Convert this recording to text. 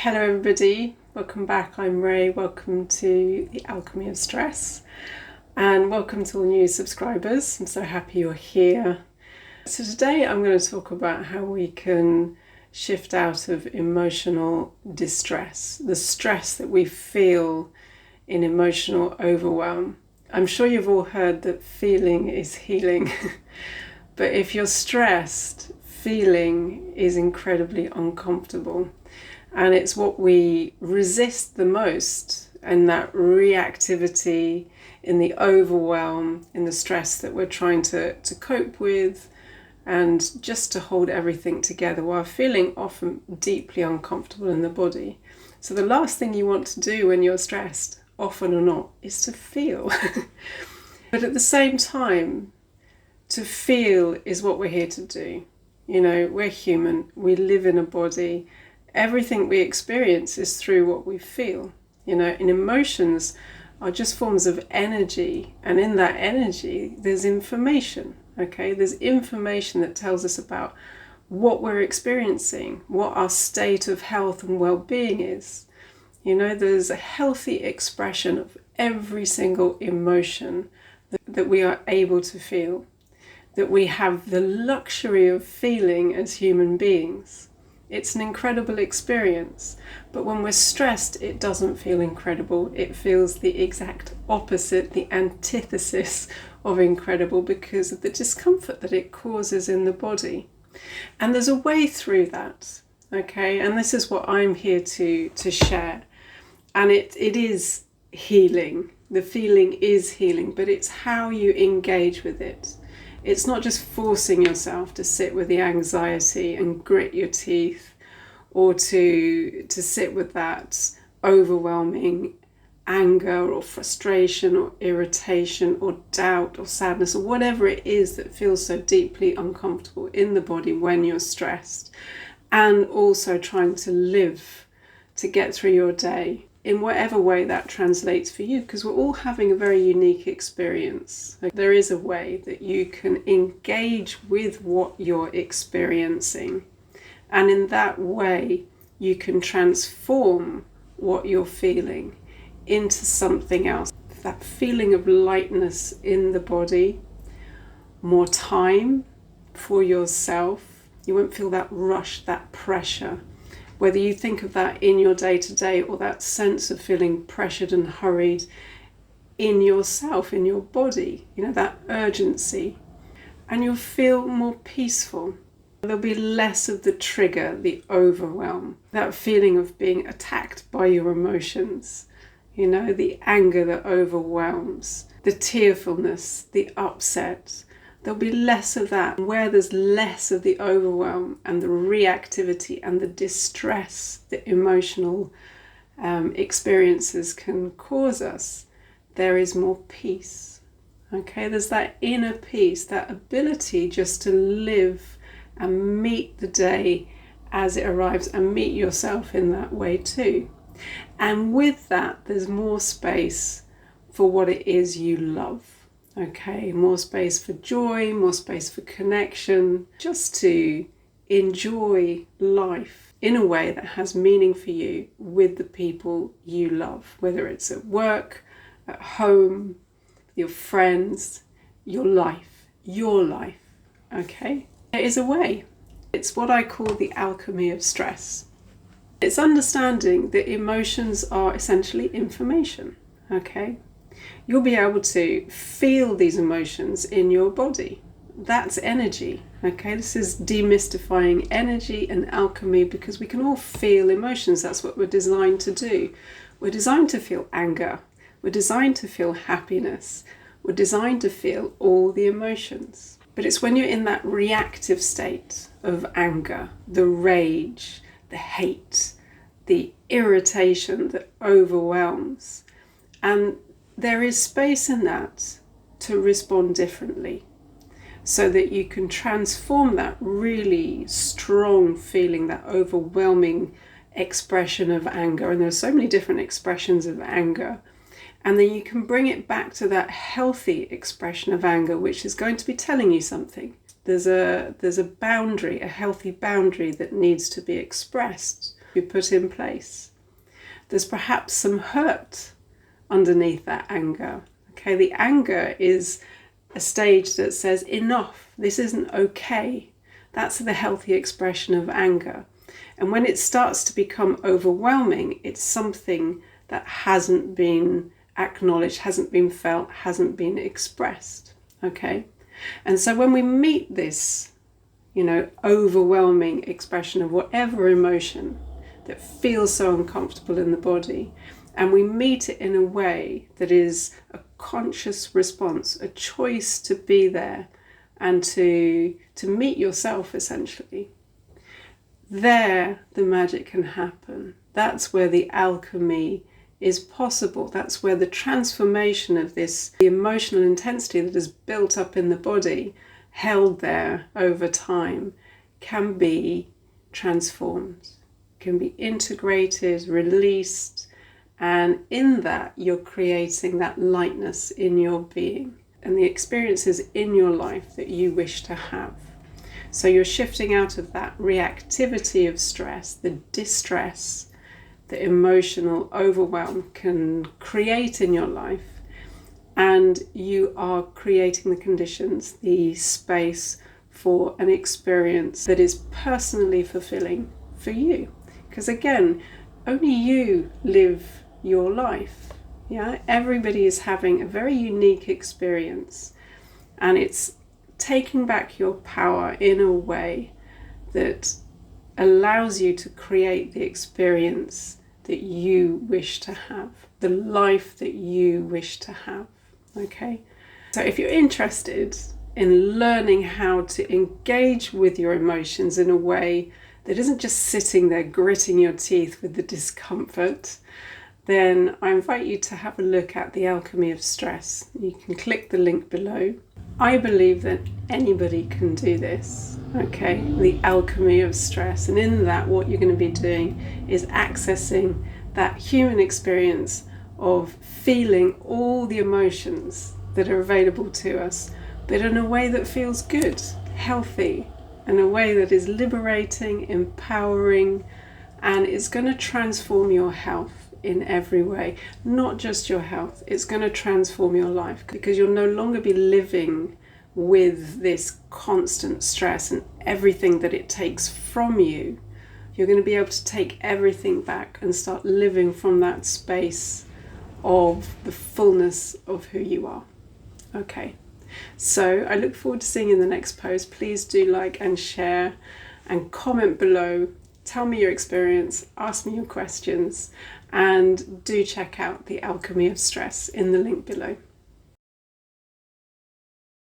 Hello everybody, welcome back. I'm Ray. Welcome to the Alchemy of Stress and welcome to all new subscribers. I'm so happy you're here. So today I'm going to talk about how we can shift out of emotional distress, the stress that we feel in emotional overwhelm. I'm sure you've all heard that feeling is healing, but if you're stressed, feeling is incredibly uncomfortable. And it's what we resist the most, and that reactivity, in the overwhelm, in the stress that we're trying to cope with, and just to hold everything together while feeling often deeply uncomfortable in the body. So the last thing you want to do when you're stressed, often or not, is to feel. But at the same time, to feel is what we're here to do. You know, we're human, we live in a body. Everything we experience is through what we feel. You know, and emotions are just forms of energy, and in that energy there's information. Okay, there's information that tells us about what we're experiencing, what our state of health and well-being is. You know, there's a healthy expression of every single emotion that we are able to feel, that we have the luxury of feeling as human beings. It's an incredible experience, but when we're stressed, it doesn't feel incredible. It feels the exact opposite, the antithesis of incredible, because of the discomfort that it causes in the body. And there's a way through that, okay? And this is what I'm here to share. And it is healing. The feeling is healing, but it's how you engage with it. It's not just forcing yourself to sit with the anxiety and grit your teeth, or to sit with that overwhelming anger or frustration or irritation or doubt or sadness or whatever it is that feels so deeply uncomfortable in the body when you're stressed, and also trying to live, to get through your day in whatever way that translates for you, because we're all having a very unique experience. There is a way that you can engage with what you're experiencing, and in that way you can transform what you're feeling into something else. That feeling of lightness in the body, more time for yourself. You won't feel that rush, that pressure. Whether you think of that in your day-to-day, or that sense of feeling pressured and hurried in yourself, in your body, you know, that urgency. And you'll feel more peaceful. There'll be less of the trigger, the overwhelm, that feeling of being attacked by your emotions, you know, the anger that overwhelms, the tearfulness, the upset. There'll be less of that. Where there's less of the overwhelm and the reactivity and the distress that emotional experiences can cause us, there is more peace. Okay, there's that inner peace, that ability just to live and meet the day as it arrives, and meet yourself in that way too. And with that, there's more space for what it is you love. Okay, more space for joy, more space for connection, just to enjoy life in a way that has meaning for you with the people you love, whether it's at work, at home, your friends, your life, okay? There is a way. It's what I call the alchemy of stress. It's understanding that emotions are essentially information, okay? You'll be able to feel these emotions in your body. That's energy, okay? This is demystifying energy and alchemy, because we can all feel emotions. That's what we're designed to do. We're designed to feel anger. We're designed to feel happiness. We're designed to feel all the emotions. But it's when you're in that reactive state of anger, the rage, the hate, the irritation that overwhelms, and there is space in that to respond differently, so that you can transform that really strong feeling, that overwhelming expression of anger. And there are so many different expressions of anger. And then you can bring it back to that healthy expression of anger, which is going to be telling you something. There's a boundary, a healthy boundary that needs to be expressed. you put in place. There's perhaps some hurt underneath that anger. Okay, the anger is a stage that says enough, this isn't okay. That's the healthy expression of anger. And when it starts to become overwhelming, it's something that hasn't been acknowledged, hasn't been felt, hasn't been expressed. Okay? And so when we meet this, overwhelming expression of whatever emotion that feels so uncomfortable in the body, and we meet it in a way that is a conscious response, a choice to be there and to meet yourself, essentially, there the magic can happen. That's where the alchemy is possible. That's where the transformation of the emotional intensity that is built up in the body, held there over time, can be transformed, can be integrated, released, and in that you're creating that lightness in your being and the experiences in your life that you wish to have. So you're shifting out of that reactivity of stress, the distress that emotional overwhelm can create in your life, and you are creating the conditions, the space for an experience that is personally fulfilling for you. Because again, only you live your life. Yeah, everybody is having a very unique experience, and it's taking back your power in a way that allows you to create the experience that you wish to have, the life that you wish to have. Okay, so if you're interested in learning how to engage with your emotions in a way that isn't just sitting there gritting your teeth with the discomfort, then I invite you to have a look at the Alchemy of Stress. You can click the link below. I believe that anybody can do this, okay? The Alchemy of Stress. And in that, what you're going to be doing is accessing that human experience of feeling all the emotions that are available to us, but in a way that feels good, healthy, in a way that is liberating, empowering, and it's going to transform your health in every way. Not just your health, it's going to transform your life, because you'll no longer be living with this constant stress and everything that it takes from you. You're going to be able to take everything back and start living from that space of the fullness of who you are. Okay, so I look forward to seeing you in the next post. Please do like and share and comment below. Tell me your experience, ask me your questions, and do check out the Alchemy of Stress in the link below.